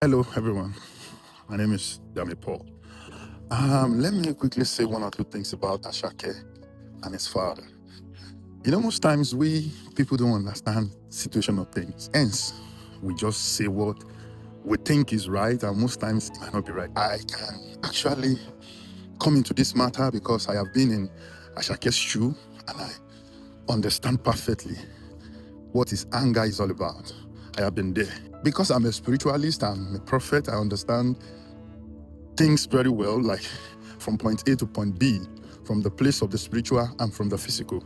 Hello, everyone. My name is Dami Paul. Let me quickly say one or two things about Asake and his father. Most times we people don't understand situation of things. Hence, we just say what we think is right, and most times it might not be right. I can actually come into this matter because I have been in Ashake's shoe and I understand perfectly what his anger is all about. I have been there. Because I'm a spiritualist, I'm a prophet, I understand things very well, like from point A to point B, from the place of the spiritual and from the physical.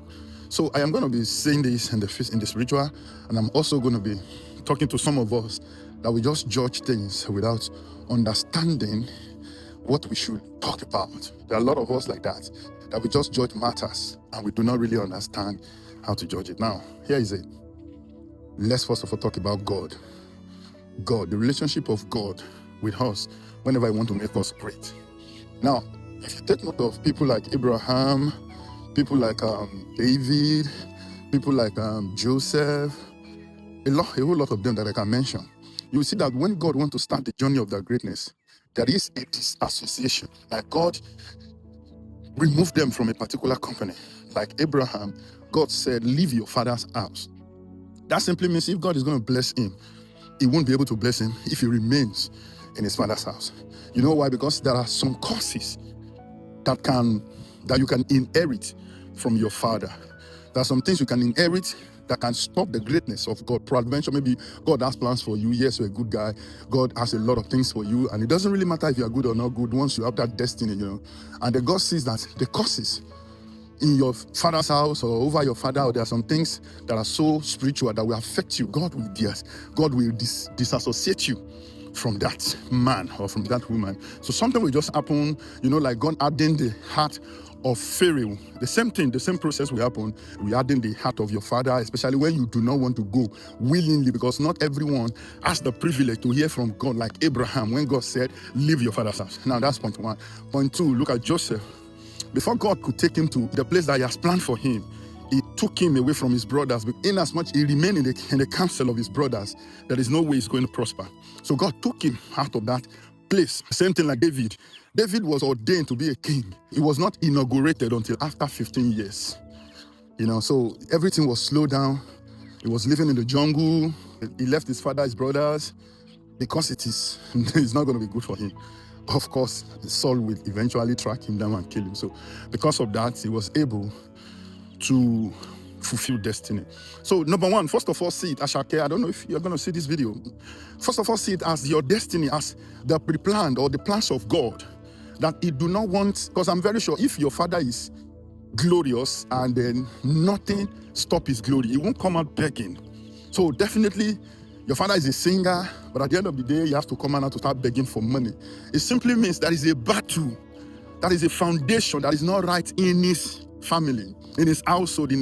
So I am going to be saying this in the spiritual, and I'm also going to be talking to some of us that we just judge things without understanding what we should talk about. There are a lot of us like that we just judge matters and we do not really understand how to judge it. Now, here is it. Let's first of all talk about God. God, the relationship of God with us whenever He wants to make us great. Now, if you take note of people like Abraham, people like David, people like Joseph, a whole lot of them that I can mention, you will see that when God wants to start the journey of their greatness, there is a disassociation. Like God removed them from a particular company. Like Abraham, God said, leave your father's house. That simply means if God is going to bless him, He won't be able to bless him if he remains in his father's house. You know why? Because there are some curses that you can inherit from your father. There are some things you can inherit that can stop the greatness of God. Peradventure, maybe God has plans for you. Yes, you're a good guy. God has a lot of things for you. And it doesn't really matter if you're good or not good once you have that destiny, And then God sees that the curses in your father's house or over your father, or there are some things that are so spiritual that will affect you. God will disassociate you from that man or from that woman. So something will just happen, like God adding the heart of Pharaoh. The same thing, the same process will happen. We add in the heart of your father, especially when you do not want to go willingly, because not everyone has the privilege to hear from God, like Abraham, when God said, leave your father's house. Now that's point one. Point two, look at Joseph. Before God could take him to the place that He has planned for him, He took him away from his brothers. But inasmuch he remained in the council of his brothers, there is no way he's going to prosper. So God took him out of that place. Same thing like David. David was ordained to be a king. He was not inaugurated until after 15 years. So everything was slowed down. He was living in the jungle. He left his father, his brothers, because it's not going to be good for him. Of course, Saul will eventually track him down and kill him. So because of that, he was able to fulfill destiny. So number one, first of all, see it, Asake. I don't know if you're going to see this video. First of all, see it as your destiny, as the pre-planned or the plans of God. That He do not want, because I'm very sure if your father is glorious and then nothing stop his glory, he won't come out begging. So definitely, your father is a singer, but at the end of the day, you have to come out to start begging for money. It simply means there is a battle, that is a foundation that is not right in his family, in his household, in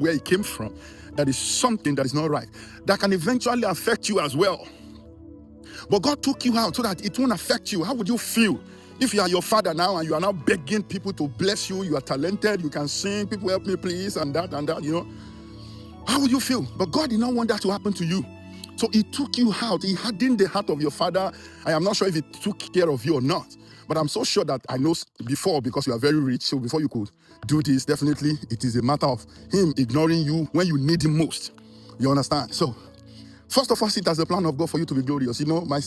where he came from. That is something that is not right. That can eventually affect you as well. But God took you out so that it won't affect you. How would you feel if you are your father now and you are now begging people to bless you? You are talented, you can sing, people help me please, and that, How would you feel? But God did not want that to happen to you. So He took you out. He hardened the heart of your father. I am not sure if He took care of you or not. But I'm so sure that I know before, because you are very rich, so before you could do this, definitely it is a matter of Him ignoring you when you need Him most. You understand? So, first of all, see it as the plan of God for you to be glorious. One of my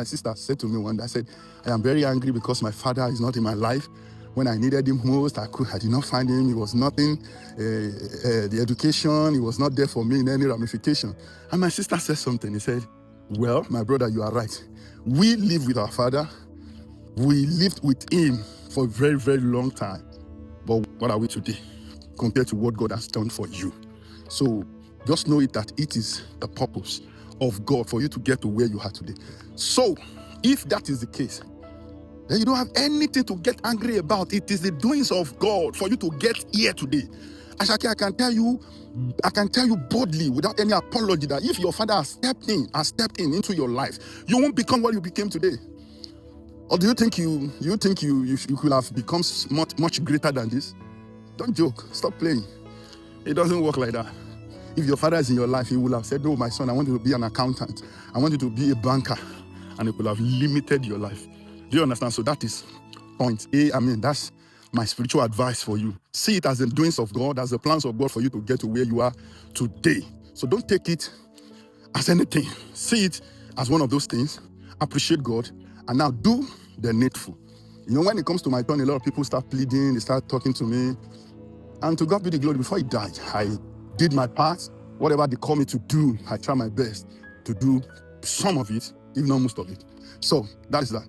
sisters said to me one day, I said, I am very angry because my father is not in my life. When I needed him most, I did not find him. He was nothing. The education, he was not there for me in any ramification. And my sister said something. He said, well, my brother, you are right. We live with our father. We lived with him for a very, very long time. But what are we today compared to what God has done for you? So just know it that it is the purpose of God for you to get to where you are today. So if that is the case, then you don't have anything to get angry about. It is the doings of God for you to get here today. Asake, I can tell you boldly, without any apology, that if your father has stepped in into your life, you won't become what you became today. Or do you think you could have become much greater than this? Don't joke. Stop playing. It doesn't work like that. If your father is in your life, he will have said, no, my son, I want you to be an accountant. I want you to be a banker. and it could have limited your life. Do you understand? So that is point A. That's my spiritual advice for you. See it as the doings of God, as the plans of God for you to get to where you are today. So don't take it as anything. See it as one of those things. Appreciate God, and now do the needful. When it comes to my turn, a lot of people start pleading, they start talking to me. And to God be the glory. Before he died, I did my part. Whatever they call me to do, I try my best to do some of it, if not most of it. So that is that.